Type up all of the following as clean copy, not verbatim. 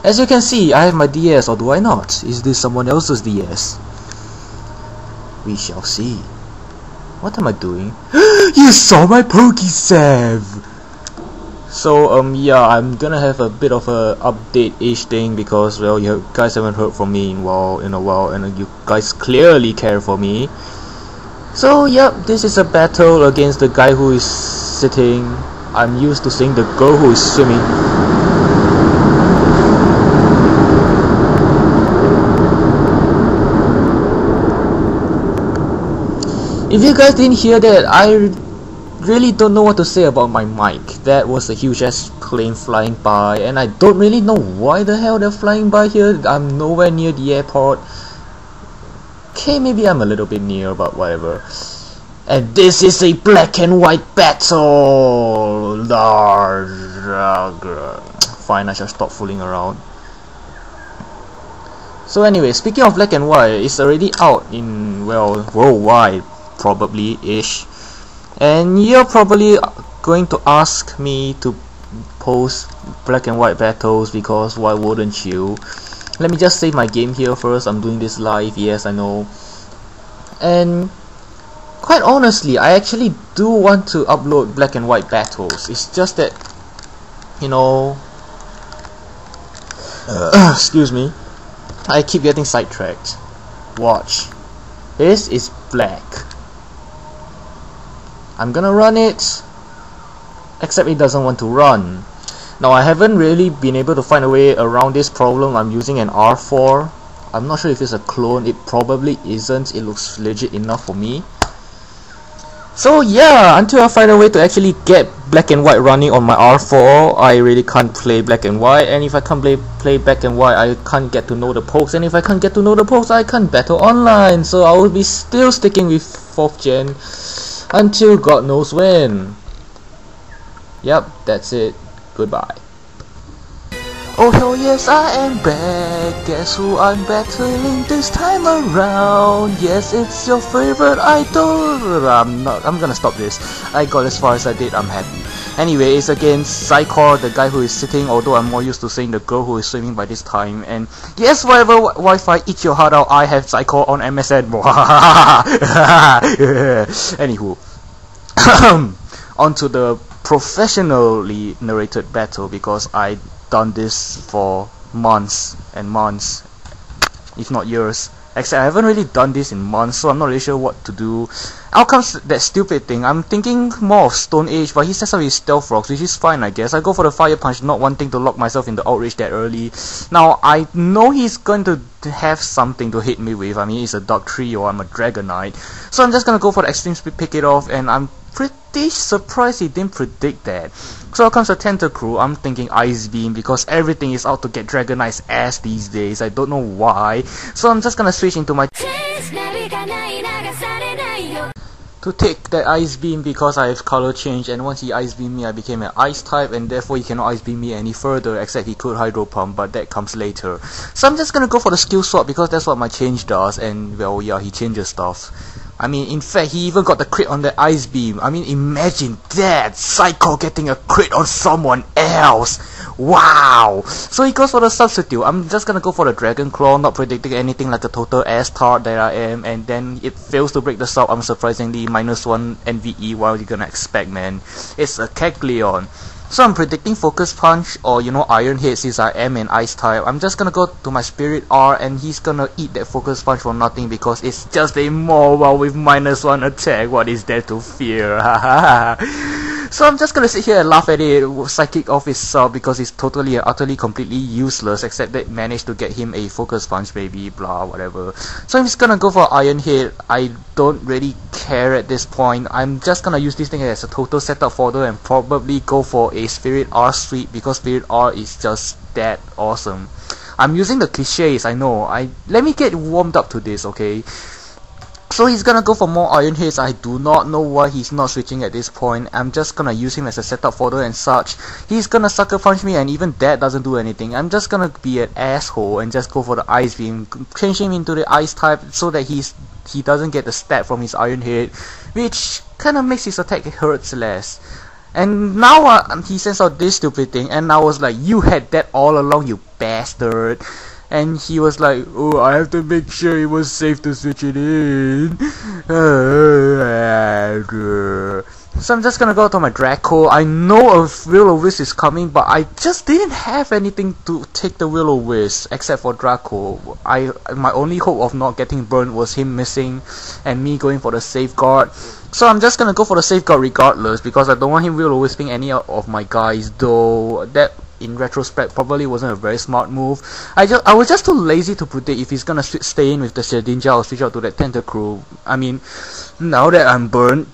As you can see, I have my DS, or do I not? Is this someone else's DS? We shall see. What am I doing? You saw my Pokesav! So yeah, I'm gonna have a bit of a update-ish thing because, well, you guys haven't heard from me in a while, and you guys clearly care for me. So yep, this is a battle against the guy who is sitting. I'm used to seeing the girl who is swimming. If you guys didn't hear that, I really don't know what to say about my mic. That was a huge ass plane flying by, and I don't really know why the hell they're flying by here. I'm nowhere near the airport. Okay, maybe I'm a little bit near, but whatever. And this is a black and white battle. Fine, I shall stop fooling around. So anyway, speaking of black and white, it's already out in, well, worldwide, probably-ish. And you're probably going to ask me to post black and white battles because why wouldn't you? Let me just save my game here first. I'm doing this live, yes I know. And quite honestly, I actually do want to upload black and white battles. It's just that, you know, excuse me, I keep getting sidetracked. Watch. This is black. I'm gonna run it, except it doesn't want to run. Now I haven't really been able to find a way around this problem. I'm using an R4. I'm not sure if it's a clone. It probably isn't. It looks legit enough for me. So yeah, until I find a way to actually get black and white running on my R4, I really can't play black and white. And if I can't play black and white, I can't get to know the pokes. And if I can't get to know the pokes, I can't battle online. So I will be still sticking with 4th gen until God knows when. Yep, that's it. Goodbye. Oh hell yes, I am back. Guess who I'm battling this time around? Yes, it's your favorite idol. I'm gonna stop this. I got as far as I did, I'm happy. Anyway, it's against Zycor, the guy who is sitting, although I'm more used to saying the girl who is swimming by this time. And yes, whatever Wi-Fi, eat your heart out, I have Zycor on MSN. Anywho, on to the professionally narrated battle, because I done this for months and months, if not years. Except I haven't really done this in months, so I'm not really sure what to do. Out comes that stupid thing. I'm thinking more of Stone Age, but he sets up his stealth rocks, which is fine I guess. I go for the fire punch, not wanting to lock myself in the outrage that early. Now I know he's going to have something to hit me with. I mean, it's a Dark Trio, I'm a Dragonite, so I'm just gonna go for the extreme speed, pick it off, and I'm pretty surprised he didn't predict that. So out comes the Tentacruel. I'm thinking Ice Beam because everything is out to get Dragonite's ass these days. I don't know why. So I'm just gonna switch into my to take that Ice Beam because I have color change, and once he Ice Beamed me I became an Ice type, and therefore he cannot Ice Beam me any further, except he could Hydro Pump, but that comes later. So I'm just gonna go for the skill swap because that's what my change does, and well yeah, he changes stuff. I mean, in fact, he even got the crit on the Ice Beam. I mean, imagine that! Zycor getting a crit on someone else! Wow! So he goes for the substitute. I'm just gonna go for the Dragon Claw, not predicting anything like a total ass-tart that I am, and then it fails to break the sub, unsurprisingly. -1 NVE, what are you gonna expect, man? It's a Kecleon. So I'm predicting Focus Punch or, you know, Iron Head, since I am an Ice type. I'm just gonna go to my Spirit R, and he's gonna eat that Focus Punch for nothing because it's just a moar with -1 attack. What is there to fear? So I'm just gonna sit here and laugh at it, psychic off his sub because it's totally and utterly completely useless, except that managed to get him a Focus Punch, baby, blah, whatever. So I'm just gonna go for Iron Head. I don't really care at this point. I'm just gonna use this thing as a total setup fodder and probably go for a Spirit R sweep because Spirit R is just that awesome. I'm using the cliches, I know. Let me get warmed up to this, okay? So he's gonna go for more Iron Heads. I do not know why he's not switching at this point. I'm just gonna use him as a setup fodder and such. He's gonna Sucker Punch me, and even that doesn't do anything. I'm just gonna be an asshole and just go for the Ice Beam, change him into the Ice type so that he doesn't get the stab from his Iron Head, which kinda makes his attack hurts less. And now he sends out this stupid thing, and I was like, you had that all along, you bastard. And he was like, oh, I have to make sure it was safe to switch it in. So I'm just gonna go to my Draco. I know a Will-O-Wisp is coming, but I just didn't have anything to take the Will-O-Wisp except for Draco. My only hope of not getting burned was him missing and me going for the safeguard. So I'm just gonna go for the safeguard regardless, because I don't want him Will-O-Wisping any of my guys, though that in retrospect probably wasn't a very smart move. I was just too lazy to predict if he's gonna stay in with the Shedinja or switch out to that Tentacruel. I mean, now that I'm burned,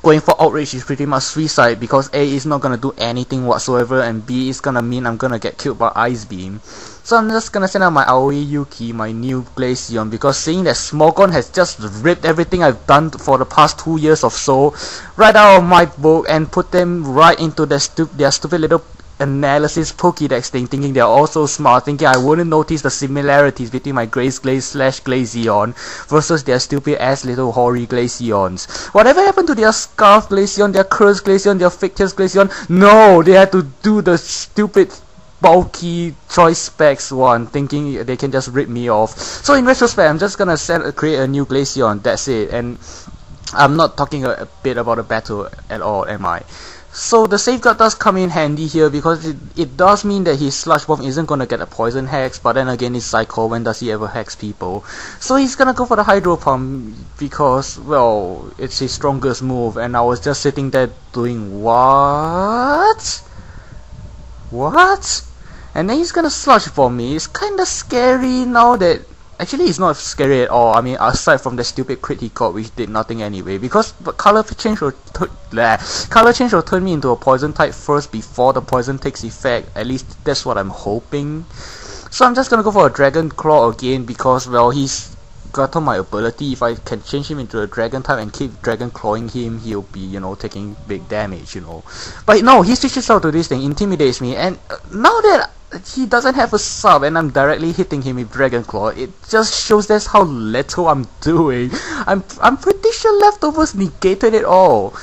going for outrage is pretty much suicide, because A is not gonna do anything whatsoever, and B is gonna mean I'm gonna get killed by Ice Beam. So I'm just gonna send out my Aoi Yuki, my new Glaceon, because seeing that Smogon has just ripped everything I've done for the past 2 years or so right out of my book and put them right into their stupid little analysis Pokédex thing, thinking they're all so smart, thinking I wouldn't notice the similarities between my Glaze Glaceon versus their stupid ass little hoary Glaceons. Whatever happened to their Scarf Glaceon, their Curse Glaceon, their Fictitious Glaceon? No, they had to do the stupid bulky choice specs one, thinking they can just rip me off. So in retrospect, I'm just gonna create a new Glaceon, that's it. And I'm not talking a bit about a battle at all, am I? So the safeguard does come in handy here, because it does mean that his Sludge Bomb isn't gonna get a poison hex, but then again it's Zycor, when does he ever hex people? So he's gonna go for the Hydro Pump because, well, it's his strongest move, and I was just sitting there doing what? What? And then he's gonna Sludge Bomb me. It's kinda scary now that... Actually, it's not scary at all. I mean, aside from the stupid crit he got, which did nothing anyway. Because color change will turn me into a poison type first before the poison takes effect. At least that's what I'm hoping. So I'm just gonna go for a Dragon Claw again, because, well, he's got on my ability. If I can change him into a Dragon type and keep Dragon Clawing him, he'll be, you know, taking big damage, you know. But no, he switches out to this thing, intimidates me, and now that he doesn't have a sub and I'm directly hitting him with Dragon Claw, it just shows that's how little I'm doing. I'm pretty sure Leftovers negated it all.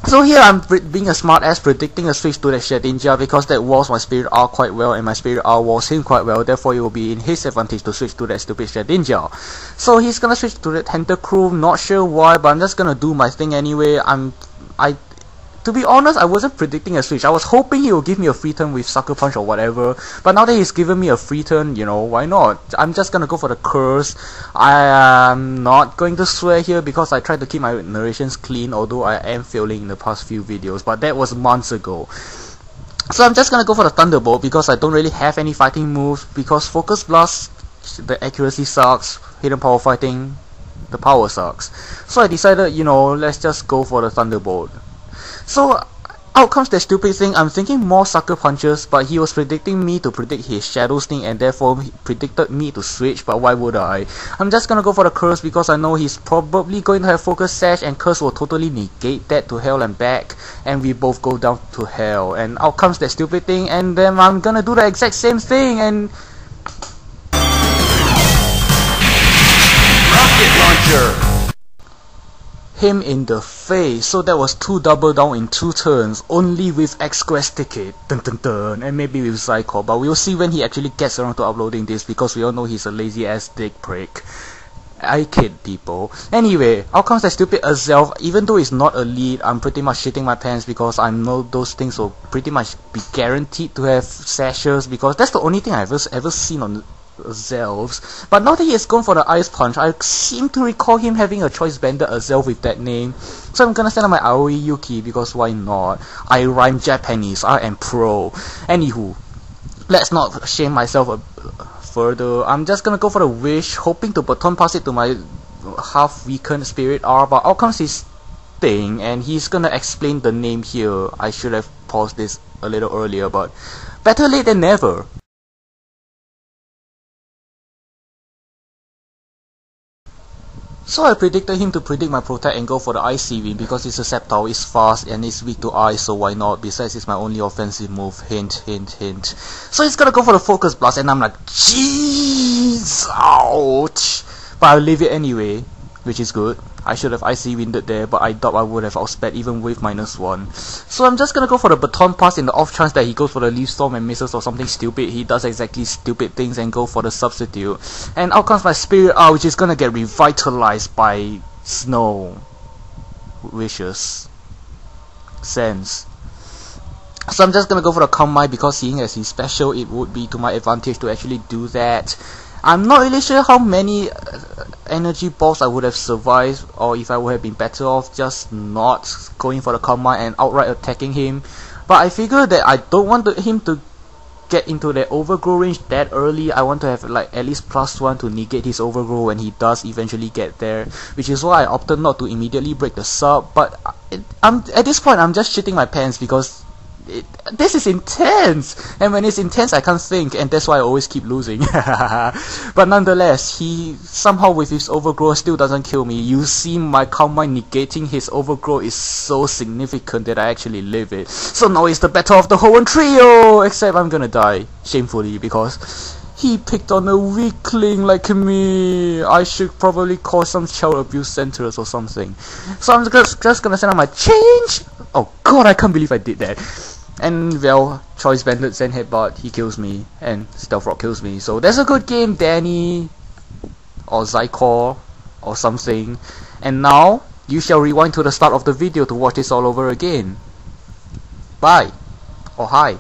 So here I'm being a smart ass, predicting a switch to the Shedinja, because that walls my Spirit R quite well and my Spirit R walls him quite well, therefore it will be in his advantage to switch to that stupid Shedinja. So he's gonna switch to the Tentacruel, not sure why, but I'm just gonna do my thing anyway. To be honest, I wasn't predicting a switch. I was hoping he would give me a free turn with Sucker Punch or whatever. But now that he's given me a free turn, you know, why not? I'm just gonna go for the Curse. I am not going to swear here because I tried to keep my narrations clean, although I am failing in the past few videos. But that was months ago. So I'm just gonna go for the Thunderbolt because I don't really have any fighting moves. Because Focus Blast, the accuracy sucks. Hidden Power Fighting, the power sucks. So I decided, you know, let's just go for the Thunderbolt. So, out comes that stupid thing. I'm thinking more Sucker Punches, but he was predicting me to predict his Shadow Sting, and therefore he predicted me to switch, but why would I? I'm just gonna go for the Curse because I know he's probably going to have Focus Sash, and Curse will totally negate that to hell and back, and we both go down to hell. And out comes that stupid thing, and then I'm gonna do the exact same thing, and... Rocket Launcher! Him in the face. So that was 2 double down in 2 turns, only with X-Quest ticket, dun dun dun, and maybe with Zycor, but we'll see when he actually gets around to uploading this, because we all know he's a lazy ass dick prick. I kid people. Anyway, out comes that stupid Azelf. Even though it's not elite, I'm pretty much shitting my pants because I know those things will pretty much be guaranteed to have sashes, because that's the only thing I've ever seen on Azelfs. But now that he has gone for the Ice Punch, I seem to recall him having a Choice Bender Azelf with that name. So I'm gonna send out my Aoi Yuki because why not? I rhyme Japanese, I am pro. Anywho, let's not shame myself further. I'm just gonna go for the Wish, hoping to baton pass it to my half weakened Spirit R, but out comes his thing and he's gonna explain the name here. I should have paused this a little earlier, but better late than never. So I predicted him to predict my Protect and go for the Ice Seaweed because it's a Sceptile, it's fast and it's weak to ice, so why not? Besides, it's my only offensive move, hint, hint, hint. So he's gonna go for the Focus Blast and I'm like, jeez, ouch! But I'll leave it anyway, which is good. I should have icy winded there, but I doubt I would have outsped even with -1. So I'm just gonna go for the baton pass in the off chance that he goes for the leaf storm and misses or something stupid. He does exactly stupid things and go for the substitute. And out comes my spirit out, which is gonna get revitalized by snow. Wishes. Sense. So I'm just gonna go for the combine because seeing as he's special, it would be to my advantage to actually do that. I'm not really sure how many energy balls I would have survived, or if I would have been better off just not going for the combine and outright attacking him. But I figure that I don't want him to get into the overgrow range that early. I want to have like at least +1 to negate his overgrow when he does eventually get there, which is why I opted not to immediately break the sub. But at this point I'm just shitting my pants because this is intense, and when it's intense I can't think, and that's why I always keep losing. But nonetheless, he somehow with his overgrow still doesn't kill me. You see my combine negating his overgrow is so significant that I actually live it. So now it's the battle of the Hoenn trio, except I'm gonna die shamefully because he picked on a weakling like me. I should probably call some child abuse centers or something. So I'm just gonna send out my change. Oh god, I can't believe I did that. And well, choice bandit Zen headbutt, he kills me, and stealth rock kills me. So that's a good game, Danny, or Zycor, or something. And now you shall rewind to the start of the video to watch this all over again. Bye, or hi.